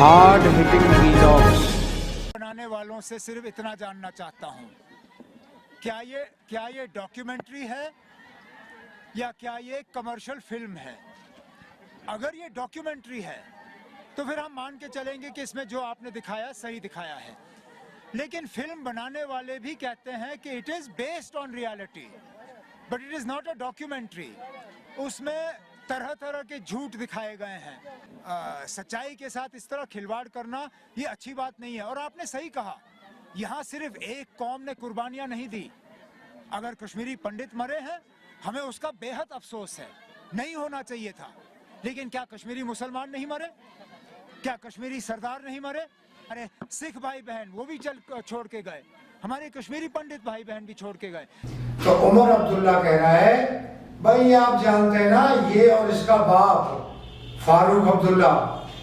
Hard hitting vlogs बनाने वालों से सिर्फ इतना जानना चाहता हूं, क्या ये डॉक्यूमेंट्री है या क्या ये कमर्शियल फिल्म है? अगर ये डॉक्यूमेंट्री है तो फिर हम मान के चलेंगे कि इसमें जो आपने दिखाया सही दिखाया है, लेकिन फिल्म बनाने वाले भी कहते हैं कि it is based on reality but it is not a documentary. उसमें तरह तरह के झूठ दिखाए गए हैं। सच्चाई के साथ इस तरह खिलवाड़ करना ये अच्छी बात नहीं है। और आपने सही कहा, यहाँ सिर्फ एक कौम ने कुर्बानियां नहीं दी। अगर कश्मीरी पंडित मरे हैं, हमें उसका बेहद अफसोस है, नहीं होना चाहिए था। लेकिन क्या कश्मीरी मुसलमान नहीं मरे? क्या कश्मीरी सरदार नहीं मरे? अरे सिख भाई बहन वो भी छोड़ के गए, हमारे कश्मीरी पंडित भाई बहन भी छोड़ के गए। तो उमर अब्दुल्ला कह रहा है, भाई आप जानते हैं ना, ये और इसका बाप फारूक अब्दुल्ला,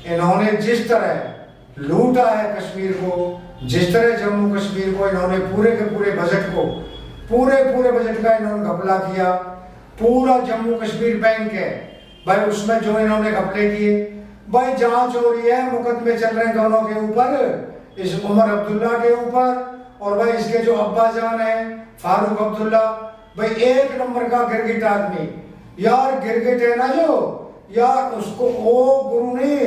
इन्होंने जिस तरह लूटा है कश्मीर को, जिस तरह जम्मू कश्मीर को इन्होंने पूरे के पूरे बजट को, पूरे बजट का इन्होंने घपला किया। पूरा जम्मू कश्मीर बैंक है भाई, उसमें जो इन्होंने घपले किए, भाई जांच हो रही है, मुकदमे चल रहे हैं दोनों के ऊपर, इस उमर अब्दुल्ला के ऊपर और भाई इसके जो अब्बा जान है फारूक अब्दुल्ला, भाई एक नंबर का गिरगिट आदमी। यार गिरगिट है ना जो, यार उसको वो गुरु नहीं,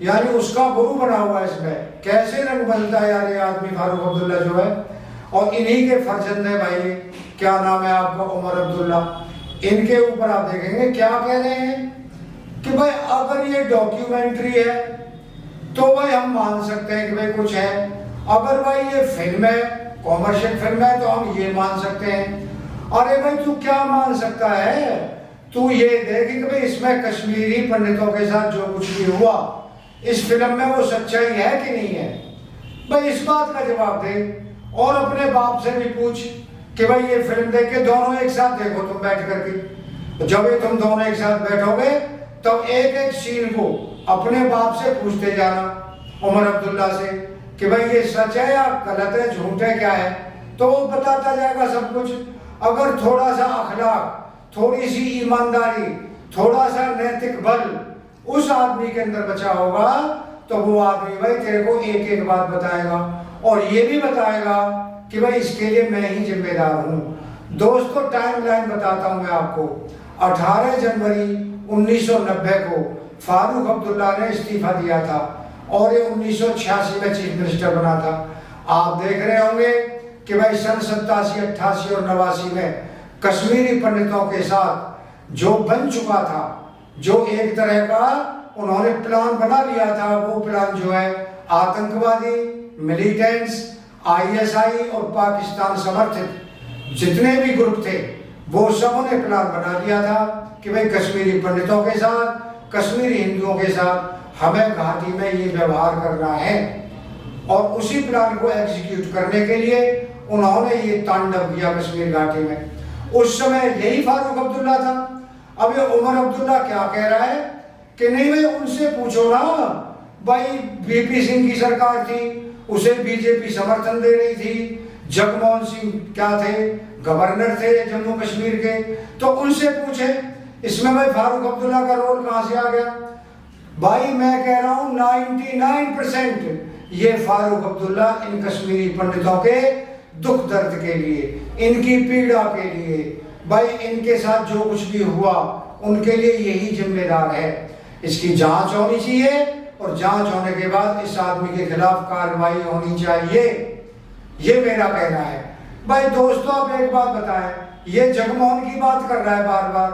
यानी उसका गुरु बना हुआ है इसमें। कैसे रंग बनता है यार ये आदमी फारूक अब्दुल्ला जो है। और इन्हीं के फर्जंद है भाई, क्या नाम है आपका, उमर अब्दुल्ला। इनके ऊपर आप देखेंगे क्या कह रहे हैं कि भाई अगर ये डॉक्यूमेंट्री है तो भाई हम मान सकते हैं कि भाई कुछ है, अगर भाई ये फिल्म है, कॉमर्शियल फिल्म है, तो हम ये मान सकते हैं। अरे भाई तू क्या मान सकता है? तू ये देख कि भाई इसमें कश्मीरी पंडितों के साथ जो कुछ भी हुआ इस फिल्म में वो सच्चाई है कि नहीं है? भाई इस बात का जवाब दे। और अपने बाप से भी पूछ कि भाई ये फिल्म देख के दोनों एक साथ देखो तुम बैठ करके। जब ये तुम दोनों एक साथ बैठोगे तो एक एक सीन को अपने बाप से पूछते जाना, उमर अब्दुल्ला से, कि भाई ये सच है या गलत है, झूठ है, क्या है, तो वो बताता जाएगा सब कुछ। अगर थोड़ा सा अखलाक, थोड़ी सी ईमानदारी, थोड़ा सा नैतिक बल उस आदमी के अंदर बचा होगा तो वो आदमी भाई तेरे को एक एक बात बताएगा और ये भी बताएगा कि भाई इसके लिए मैं ही जिम्मेदार हूँ। दोस्तों टाइमलाइन बताता हूँ मैं आपको। 18 जनवरी 1990 को फारूक अब्दुल्ला ने इस्तीफा दिया था और ये 1986 में चीफ मिनिस्टर बना था। आप देख रहे होंगे कि भाई सन 87, 88 और 89 में कश्मीरी पंडितों के साथ जो बन चुका था, जो एक तरह का उन्होंने प्लान बना लिया था, वो प्लान जो है आतंकवादी, मिलिटेंट्स, ISI और पाकिस्तान समर्थित जितने भी ग्रुप थे वो सबों ने प्लान बना लिया था कि भाई कश्मीरी पंडितों के साथ, कश्मीरी हिंदुओं के साथ हमें घाटी में ये व्यवहार करना है। और उसी प्लान को एग्जीक्यूट करने के लिए उन्होंने ये तांडव किया कश्मीर घाटी में। उस समय यही फारूक अब्दुल्ला था। अब ये उमर अब्दुल्ला क्या कह रहा है कि नहीं भाई उनसे पूछो ना, भाई VP सिंह की सरकार थी, उसे BJP समर्थन दे रही थी, जगमोहन सिंह क्या थे, गवर्नर थे जम्मू कश्मीर के, तो उनसे पूछे इसमें भाई फारूक अब्दुल्ला का रोल कहां से आ गया। भाई मैं कह रहा हूं 99% ये फारूक अब्दुल्ला इन कश्मीरी पंडितों के दुख दर्द के लिए, इनकी पीड़ा के लिए, भाई इनके साथ जो कुछ भी हुआ उनके लिए यही जिम्मेदार है। इसकी जांच होनी चाहिए और जांच होने के बाद इस आदमी के खिलाफ कार्रवाई होनी चाहिए, ये मेरा कहना है। भाई दोस्तों आप एक बात बताएं, ये जगमोहन की बात कर रहा है बार बार।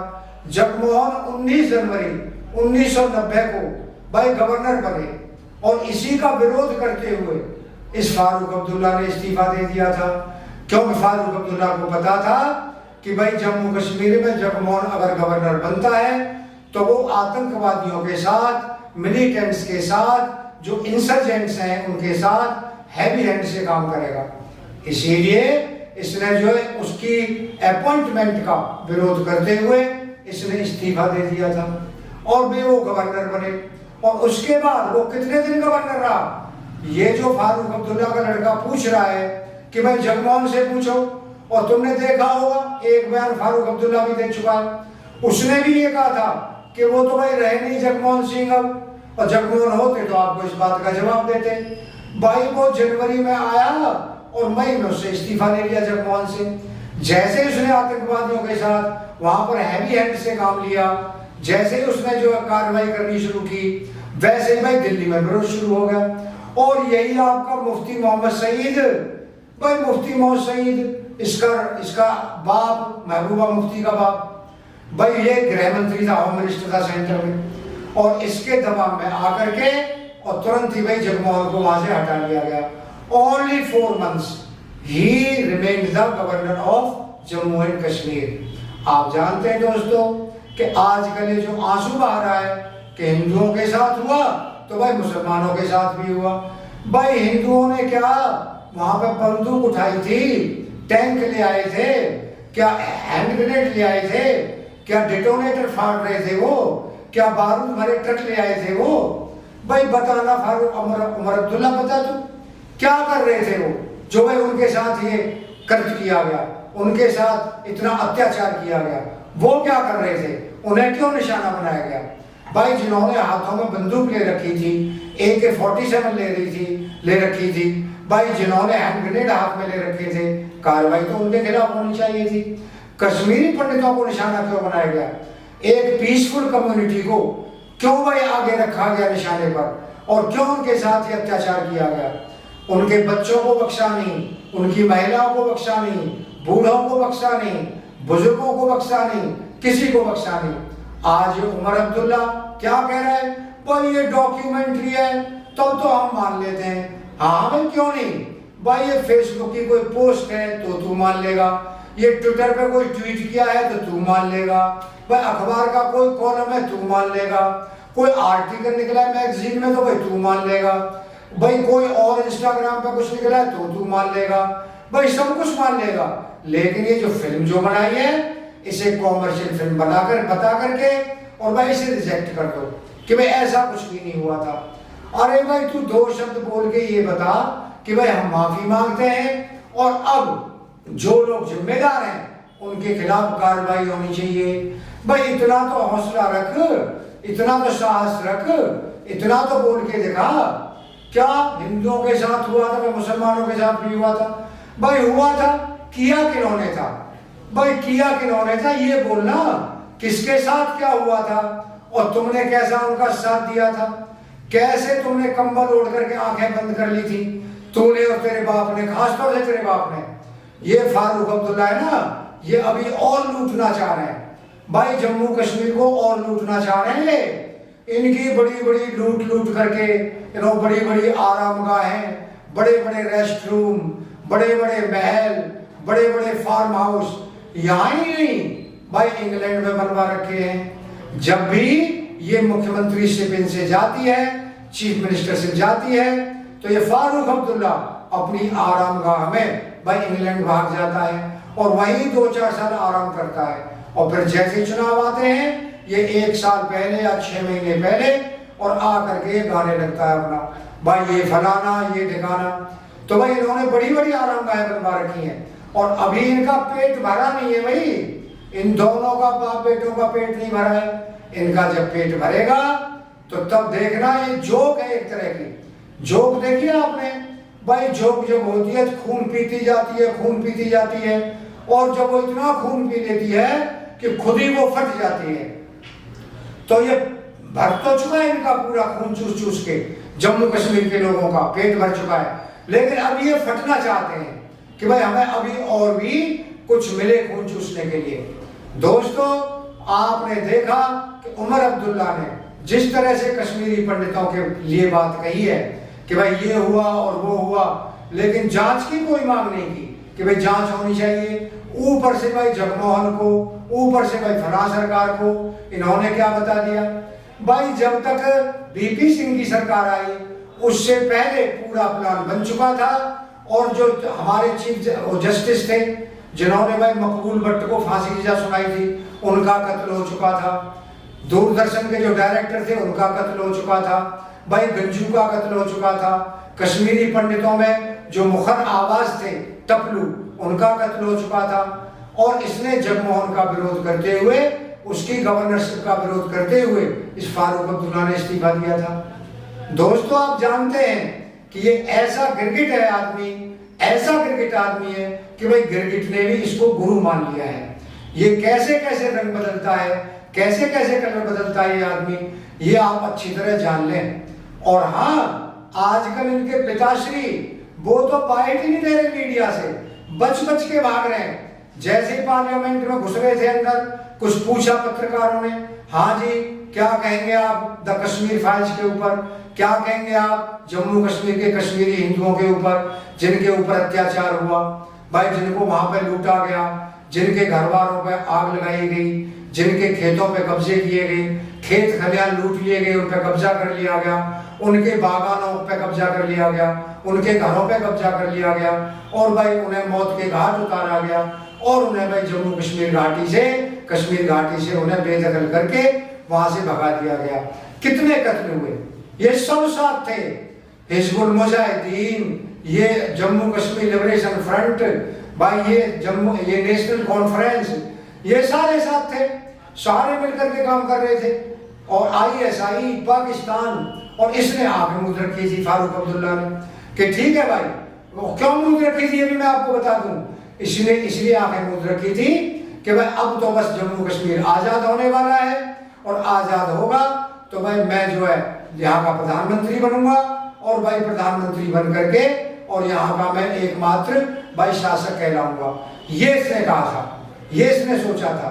जगमोहन 19 जनवरी 1990 को भाई गवर्नर बने और इसी का विरोध करते हुए इस फारूक अब्दुल्ला ने इस्तीफा दे दिया था, क्योंकि फारूक अब्दुल्ला को पता था कि भाई जम्मू कश्मीर में जगमोहन अगर गवर्नर बनता है तो वो आतंकवादियों के साथ, मिलिटेंट्स के साथ, जो इंसर्जेंट्स हैं उनके साथ हैवी हैंड से काम करेगा। इसीलिए इसने जो है उसकी अपॉइंटमेंट का विरोध करते हुए इसने इस्तीफा दे दिया था और भी वो गवर्नर बने। और उसके बाद वो कितने दिन गवर्नर रहा, ये जो फारूक अब्दुल्ला का लड़का पूछ रहा है कि भाई जगमोहन से पूछो। और तुमने देखा होगा एक बयान फारूक अब्दुल्ला भी दे चुका है, उसने भी ये कहा था कि वो तो भाई रहे नहीं जगमोहन सिंह, अब और जगमोहन होते तो आपको इस बात का जवाब देते। भाई वो जनवरी में आया और मई में उससे इस्तीफा ले लिया जगमोहन से। जैसे उसने आतंकवादियों के साथ वहां पर हैवी हैंड से काम लिया, जैसे ही उसने जो कार्रवाई करनी शुरू की, वैसे भाई दिल्ली में विरोध शुरू हो गया। और यही आपका मुफ्ती मोहम्मद सईद, भाई मुफ्ती मोहम्मद सईद, इसका बाप महबूबा मुफ्ती का बाप, भाई ये गृह मंत्री था, होम मिनिस्टर था सेंटर में, और इसके दबाव में आकर के और तुरंत ही भाई जगमोहन को वहां से हटा लिया गया। Only 4 months he remained the governor of Jammu and Kashmir. आप जानते हैं दोस्तों कि आजकल ये जो आंसू बहा रहा है कि हिंदुओं के साथ हुआ तो भाई मुसलमानों के साथ भी हुआ। भाई हिंदुओं ने क्या वहां पे बंदूक उठाई थी, टैंक ले आए थे, क्या हैंड ग्रेनेड ले आए थे, क्या डिटोनेटर फाड़ रहे थे वो, क्या बारूद भरे ट्रक ले आए थे वो। भाई बताना फारूक उमर अब्दुल्ला, बता तू क्या कर रहे थे वो, जो भाई उनके साथ ये कर्ज किया गया, उनके साथ इतना अत्याचार किया गया, वो क्या कर रहे थे, उन्हें क्यों निशाना बनाया गया। भाई जिन्होंने हाथों में बंदूक ले रखी थी, AK-47 ले रखी थी, भाई जिन्होंने हैंड ग्रेनेड हाथ में ले रखे थे, कार्रवाई तो उनके खिलाफ होनी चाहिए थी। कश्मीरी पंडितों को निशाना क्यों बनाया गया, एक पीसफुल कम्युनिटी को क्यों भाई आगे रखा गया निशाने पर, और क्यों उनके साथ ही अत्याचार किया गया। उनके बच्चों को बख्शा नहीं, उनकी महिलाओं को बख्शा नहीं, बूढ़ों को बख्शा नहीं, बुजुर्गों को बख्शा नहीं, किसी को बख्शा नहीं। आज उमर अब्दुल्ला क्या कह रहा है, भाई ये डॉक्यूमेंट्री है तब तो हम मान लेते हैं। हाँ भाई क्यों नहीं, भाई ये फेसबुक की कोई पोस्ट है तो तू मान लेगा, ये ट्विटर पे कोई ट्वीट किया है तो तू मान लेगा, भाई अखबार का कोई कॉलम है तू मान लेगा, कोई आर्टिकल निकला है मैगजीन में तो भाई तू मान लेगा, भाई कोई और इंस्टाग्राम पे कुछ निकला है तो तू मान लेगा, भाई सब कुछ मान लेगा। लेकिन ये जो फिल्म जो बनाई है इसे कॉमर्शियल फिल्म बनाकर बता करके और भाई इसे रिजेक्ट कर दो कि भाई ऐसा कुछ भी नहीं हुआ था। अरे भाई तू 2 शब्द बोल के ये बता कि भाई हम माफी मांगते हैं और अब जो लोग जिम्मेदार हैं उनके खिलाफ कार्रवाई होनी चाहिए। भाई इतना तो हौसला रख, इतना तो साहस रख, इतना तो बोल के दिखा। क्या हिंदुओं के साथ हुआ था, मुसलमानों के साथ भी हुआ था? भाई हुआ था, किया किन्होंने था? भाई किया किन्होंने था ये बोलना, किसके साथ क्या हुआ था और तुमने कैसा उनका साथ दिया था, कैसे तुमने कंबल ओढ़ करके आंखें बंद कर ली थी तूने और तेरे बाप ने, खासतौर से तेरे बाप ने। ये फारूक अब्दुल्ला है ना, ये अभी और लूटना चाह रहे हैं भाई, जम्मू कश्मीर को और लूटना चाह रहे हैं। इनकी बड़ी बड़ी लूट करके बड़ी बड़ी आरामगाहें, बड़े बड़े रेस्ट रूम, बड़े बड़े महल, बड़े बड़े फार्म हाउस यहाँ ही नहीं भाई इंग्लैंड में बनवा रखे हैं। जब भी ये मुख्यमंत्री शिप इनसे जाती है, चीफ मिनिस्टर से जाती है, तो ये फारूक अब्दुल्ला अपनी आरामगाह में भाई इंग्लैंड भाग जाता है और वहीं 2-4 साल आराम करता है। और फिर जैसे चुनाव आते हैं ये 1 साल पहले या 6 महीने पहले और आ करके गाने लगता है अपना, भाई ये फलाना ये ठिकाना। तो भाई इन्होंने बड़ी बड़ी आरामगाहें बनवा रखी हैं और अभी इनका पेट भरा नहीं है भाई, इन दोनों का बाप बेटों का पेट नहीं भरा है। इनका जब पेट भरेगा तो तब देखना, ये जोक है एक तरह की। जोक देखिए आपने भाई, जोक जब होती है तो खून पीती जाती है, खून पीती जाती है, और जब वो इतना खून पी लेती है कि खुद ही वो फट जाती है। तो ये भर तो चुका है इनका पूरा खून चूस चूस के, जम्मू कश्मीर के लोगों का पेट भर चुका है, लेकिन अब ये फटना चाहते हैं कि भाई हमें अभी और भी कुछ मिले खून चूसने के लिए। दोस्तों आपने देखा कि उमर अब्दुल्ला ने जिस तरह से कश्मीरी पंडितों के लिए बात कही है कि भाई ये हुआ और वो हुआ, लेकिन जांच की कोई मांग नहीं की कि भाई जांच होनी चाहिए। ऊपर से भाई जगमोहन को, ऊपर से भाई फलां सरकार को इन्होंने क्या बता दिया। भाई जब तक VP सिंह की सरकार आई उससे पहले पूरा प्लान बन चुका था, और जो हमारे चीफ जस्टिस थे जिन्होंने भाई मकबूल भट्ट को फांसी की सजा सुनाई थी उनका कत्ल हो चुका था, दूरदर्शन के जो डायरेक्टर थे उनका कत्ल हो चुका था, भाई गंजू का कत्ल हो चुका था, कश्मीरी पंडितों में जो मुखर आवाज थे टपलू उनका कत्ल हो चुका था। और इसने जगमोहन का विरोध करते हुए, उसकी गवर्नरशिप का विरोध करते हुए इस फारूक अब्दुल्ला ने इस्तीफा दिया था। दोस्तों आप जानते हैं कि ये ऐसा गिरगिट है आदमी, ऐसा गिरगिट आदमी है कि भाई गिरगिट ने भी इसको गुरु मान लिया है। ये कैसे कैसे रंग बदलता है, कैसे कैसे कलर बदलता है ये आदमी, ये आप अच्छी तरह जान लें। और हाँ, आजकल इनके पिताश्री वो तो बाइट ही नहीं दे रहे मीडिया से, बच बच के भाग रहे हैं। जैसे ही पार्लियामेंट में घुस रहे थे अंदर, कुछ पूछा पत्रकारों ने, हाँ जी क्या कहेंगे आप द कश्मीर फाइल्स के ऊपर, क्या कहेंगे आप जम्मू कश्मीर के कश्मीरी हिंदुओं के ऊपर जिनके ऊपर अत्याचार हुआ, भाई जिनको वहां पे लूटा गया, जिनके घर वालों पे आग लगाई गई, जिनके खेतों पे कब्जे किए गए, खेत खलियान लूट लिए गए, उन पे कब्जा कर लिया गया, उनके बागानों पे कब्जा कर लिया गया, उनके घरों पे कब्जा कर लिया गया, और भाई उन्हें मौत के घाट उतारा गया, और उन्हें भाई जम्मू कश्मीर घाटी से, कश्मीर घाटी से उन्हें बेदखल करके वहां से भगा दिया गया। कितने कत्ल हुए, ये सब साथ थे। हिजबुल मुजाहिदीन, ये जम्मू कश्मीर लिबरेशन फ्रंट, भाई ये नेशनल कॉन्फ्रेंस, ये सारे साथ थे, सारे मिलकर के काम कर रहे थे। और ISI पाकिस्तान, और इसने आंखें मूंद रखी थी फारूक अब्दुल्ला ने कि ठीक है भाई, वो क्यों मूंद रखी थी ये भी मैं आपको बता दूं। इसने इसलिए आंखें मूंद रखी थी कि भाई अब तो बस जम्मू कश्मीर आजाद होने वाला है, और आजाद होगा तो भाई मैं जो है यहाँ का प्रधानमंत्री बनूंगा, और भाई प्रधानमंत्री बन करके और यहाँ का मैं एकमात्र भाई शासक कहलाऊंगा। ये इसने कहा था, ये इसने सोचा था।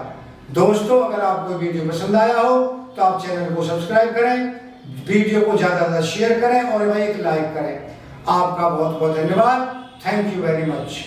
दोस्तों अगर आपको वीडियो पसंद आया हो तो आप चैनल को सब्सक्राइब करें, वीडियो को ज्यादा से ज्यादा शेयर करें, और भाई एक लाइक करें। आपका बहुत बहुत धन्यवाद। Thank you very much.